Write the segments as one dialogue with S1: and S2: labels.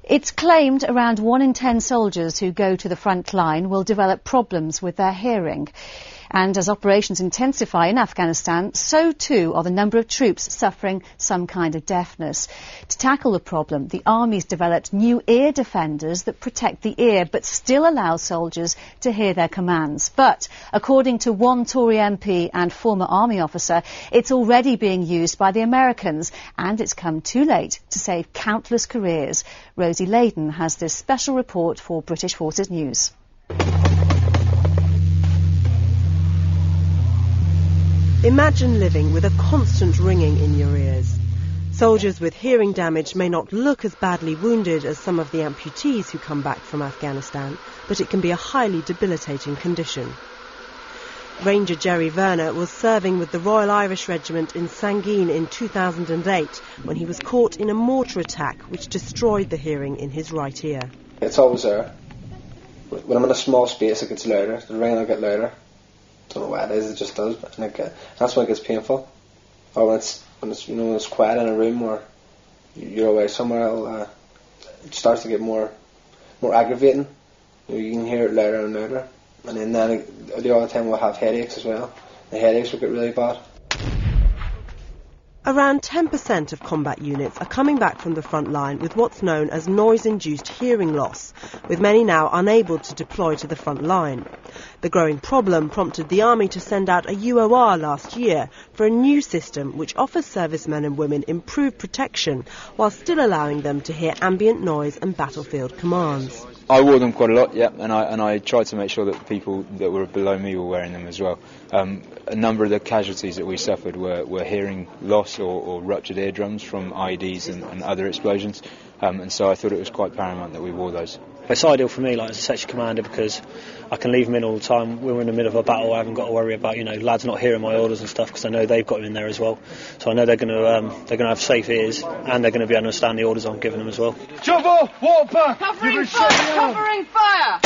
S1: It's claimed around 1 in 10 soldiers who go to the front line will develop problems with their hearing. And as operations intensify in Afghanistan, so too are the number of troops suffering some kind of deafness. To tackle the problem, the Army's developed new ear defenders that protect the ear but still allow soldiers to hear their commands. But, according to one Tory MP and former Army officer, it's already being used by the Americans, and it's come too late to save countless careers. Rosie Layden has this special report for British Forces News.
S2: Imagine living with a constant ringing in your ears. Soldiers with hearing damage may not look as badly wounded as some of the amputees who come back from Afghanistan, but it can be a highly debilitating condition. Ranger Jerry Werner was serving with the Royal Irish Regiment in Sangin in 2008 when he was caught in a mortar attack which destroyed the hearing in his right ear.
S3: It's always there. When I'm in a small space it gets louder, the ringing will get louder. Don't know why it is, it just does, but that's when it gets painful. Or when it's quiet in a room or you're away somewhere, it starts to get more aggravating. You can hear it louder and louder. And then the other time we'll have headaches as well. The headaches will get really bad.
S2: Around 10% of combat units are coming back from the front line with what's known as noise-induced hearing loss, with many now unable to deploy to the front line. The growing problem prompted the Army to send out a UOR last year for a new system which offers servicemen and women improved protection while still allowing them to hear ambient noise and battlefield commands.
S4: I wore them quite a lot, yeah, and I tried to make sure that the people that were below me were wearing them as well. A number of the casualties that we suffered were hearing loss or ruptured eardrums from IEDs and other explosions, and so I thought it was quite paramount that we wore those.
S5: It's ideal for me, like as a section commander, because I can leave them in all the time. When we're in the middle of a battle, I haven't got to worry about lads not hearing my orders and stuff, because I know they've got them in there as well. So I know they're going to have safe ears, and they're going to be able to understand the orders I'm giving them as well.
S6: Jumbo, water back!
S7: Covering fire! Covering fire!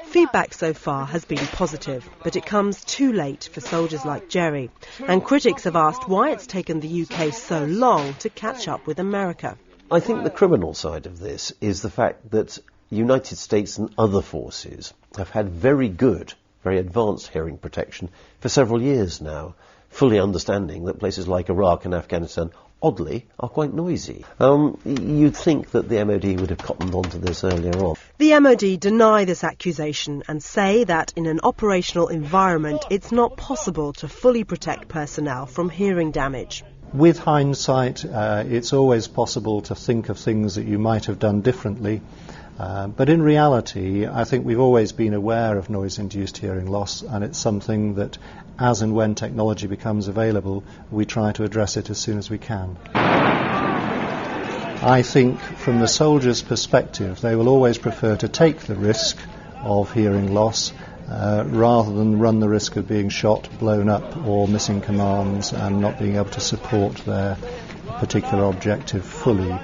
S2: Feedback so far has been positive, but it comes too late for soldiers like Jerry. And critics have asked why it's taken the UK so long to catch up with America.
S8: I think the criminal side of this is the fact that United States and other forces have had very good, very advanced hearing protection for several years now, fully understanding that places like Iraq and Afghanistan, oddly, are quite noisy. You'd think that the MOD would have cottoned on to this earlier on.
S2: The MOD deny this accusation and say that in an operational environment it's not possible to fully protect personnel from hearing damage.
S9: With hindsight, it's always possible to think of things that you might have done differently. But in reality, I think we've always been aware of noise-induced hearing loss, and it's something that, as and when technology becomes available, we try to address it as soon as we can. I think from the soldier's perspective, they will always prefer to take the risk of hearing loss rather than run the risk of being shot, blown up, or missing commands and not being able to support their particular objective fully.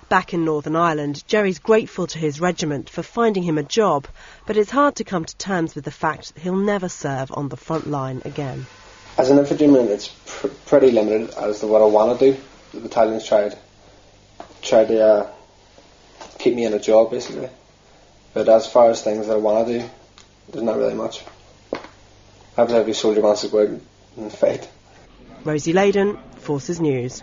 S2: Back in Northern Ireland, Jerry's grateful to his regiment for finding him a job, but it's hard to come to terms with the fact that he'll never serve on the front line again.
S3: As an infantryman, it's pretty limited as to what I want to do. The battalion's tried to keep me in a job, basically. But as far as things that I want to do, there's not really much. Every soldier wants to go out and fight.
S2: Rosie Layden, Forces News.